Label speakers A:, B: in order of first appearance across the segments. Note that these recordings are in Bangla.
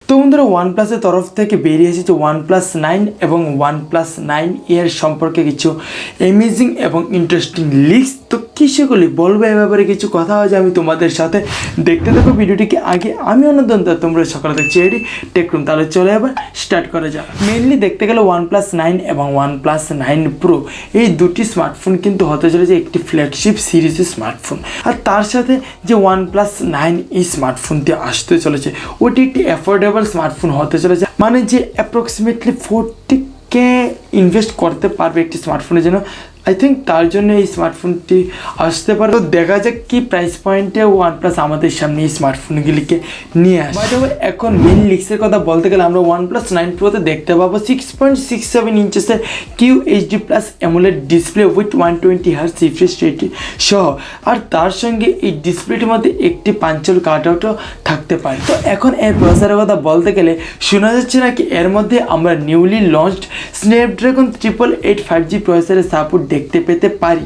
A: তো বন্ধুরা ওয়ানপ্লাসের তরফ থেকে বেরিয়ে এসেছে OnePlus9 এবং OnePlus9 এর সম্পর্কে কিছু অ্যামেজিং এবং ইন্টারেস্টিং লিক্স। তো কী সেগুলি বলবো এ ব্যাপারে কিছু কথা হয় যে আমি তোমাদের সাথে দেখতে থাকো ভিডিওটিকে। আগে আমি অন্যতম তোমরা সকালে দেখছি এটি টেকরুম, তাহলে চলে এবার স্টার্ট করা যাক। মেনলি দেখতে গেলে OnePlus9 এবং OnePlus9 Pro এই দুটি স্মার্টফোন কিন্তু হতে চলেছে একটি ফ্ল্যাগশিপ সিরিজের স্মার্টফোন। আর তার সাথে যে OnePlus9 এই স্মার্টফোনটি আসতে চলেছে ওটি একটি অ্যাফোর্ডেবল স্মার্টফোন হতে চলেছে, মানে যে অ্যাপ্রক্সিমেটলি 40K ইনভেস্ট করতে পারবে একটি স্মার্টফোনের জন্য। আই থিঙ্ক তার জন্য এই স্মার্টফোনটি আসতে পারে। তো দেখা যাক কি প্রাইস পয়েন্টে ওয়ানপ্লাস আমাদের সামনে এই স্মার্টফোনগুলিকে নিয়ে আসে। বাট এখন মেন লিক্সের কথা বলতে গেলে আমরা OnePlus9 Proতে দেখতে পাবো 6.67 ইঞ্চেসের QHD+ AMOLED display with 120Hz refresh rate সহ, আর তার সঙ্গে এই ডিসপ্লেটির মধ্যে একটি পাঞ্চল কাটআউটও থাকতে পারে। তো এখন এর প্রসেসরের কথা বলতে গেলে শোনা যাচ্ছে নাকি এর মধ্যে আমরা নিউলি লঞ্চড Snapdragon 888 5G প্রসেসরের সাপোর্ট দেখতে পেতে পারি।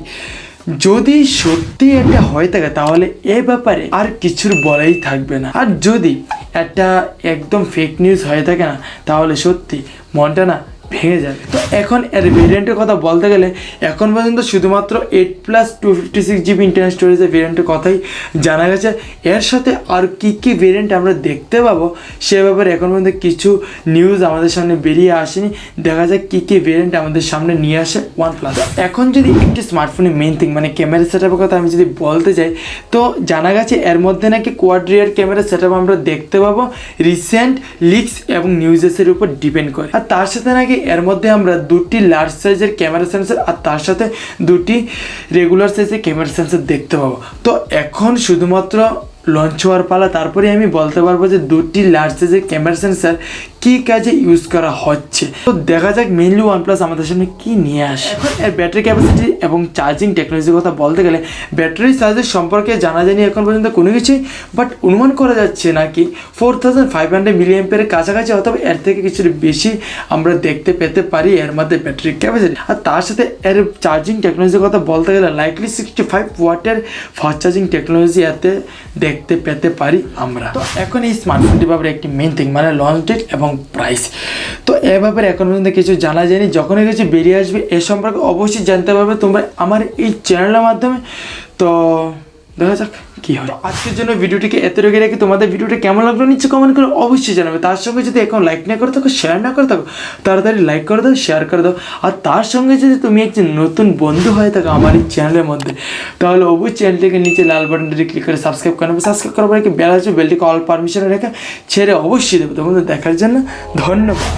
A: যদি সত্যি এটা হয়ে থাকে তাহলে এ ব্যাপারে আর কিছুর বলাই থাকবে না, আর যদি এটা একদম ফেক নিউজ হয়ে থাকে না তাহলে সত্যি মনটা না ভেঙে যাবে। তো এখন এর ভেরিয়েন্টের কথা বলতে গেলে এখন পর্যন্ত শুধুমাত্র 8+ 256GB ইন্টারনাল স্টোরেজের ভেরিয়েন্টের কথাই জানা গেছে। এর সাথে আর কী ভেরিয়েন্ট আমরা দেখতে পাবো সে ব্যাপারে এখন পর্যন্ত কিছু নিউজ আমাদের সামনে বেরিয়ে আসেনি। দেখা যাক কী ভেরিয়েন্ট আমাদের সামনে নিয়ে আসে OnePlus। এখন যদি একটি স্মার্টফোনের মেইন থিং মানে ক্যামেরা সেটআপের কথা আমি যদি বলতে চাই, তো জানা গেছে এর মধ্যে নাকি কোয়াড রিয়ার ক্যামেরা সেটআপ আমরা দেখতে পাবো রিসেন্ট লিক্স এবং নিউজেসের উপর ডিপেন্ড করে। আর তার সাথে নাকি এর মধ্যে আমরা দুটি লার্জ সাইজের ক্যামেরা সেন্সর আর তার সাথে দুটি রেগুলার সাইজের ক্যামেরা সেন্সর দেখতে পাবো। তো এখন শুধুমাত্র লঞ্চ হওয়ার পালা, তারপরে আমি বলতে পারবো যে দুটি লার্জ সাইজের ক্যামেরা সেন্সর কী কাজে ইউজ করা হচ্ছে। তো দেখা যাক মেইনলি OnePlus আমাদের সামনে কী নিয়ে আসে। এখন এর ব্যাটারি ক্যাপাসিটি এবং চার্জিং টেকনোলজির কথা বলতে গেলে ব্যাটারি চার্জের সম্পর্কে জানা যায়নি এখন পর্যন্ত কোনো কিছুই, বাট অনুমান করা যাচ্ছে নাকি 4500 mAh কাছাকাছি অথবা এর থেকে কিছুটা বেশি আমরা দেখতে পেতে পারি এর মধ্যে ব্যাটারি ক্যাপাসিটি। আর তার সাথে এর চার্জিং টেকনোলজির কথা বলতে গেলে লাইকলি 65 ওয়াটের ফাস্ট চার্জিং টেকনোলজি এতে দেখতে পেতে পারি আমরা। তো এখন এই স্মার্টফোনটির ব্যাপারে একটি মেইন থিং মানে লঞ্চ ডেট এবং প্রাইস, তো এ ব্যাপারে এখন পর্যন্ত কিছু জানা যায়নি। যখনই কিছু বেরিয়ে আসবে এ সম্পর্কে অবশ্যই জানতে পারবে তোমরা আমার এই চ্যানেলের মাধ্যমে। তো দেখা যাক কী হয়। আজকের জন্য ভিডিওটিকে এত রেখে রেখে তোমাদের ভিডিওটা কেমন লাগলো নিচে কমেন্ট করে অবশ্যই জানাবে। তার সঙ্গে যদি এখন লাইক না করে থাকো, শেয়ার না করে থাকো, তাড়াতাড়ি লাইক করে দাও, শেয়ার করে দাও। আর তার সঙ্গে যদি তুমি একজন নতুন বন্ধু হয়ে থাকো আমার এই চ্যানেলের মধ্যে, তাহলে অবশ্যই চ্যানেলটিকে নিচে লাল বাটনটি ক্লিক করে সাবস্ক্রাইব করে নেবে। সাবস্ক্রাইব করার পরে বেল আছে, বেলটিকে অল পারমিশনে রেখে ছেড়ে অবশ্যই দেবে। তোমাদের দেখার জন্য ধন্যবাদ।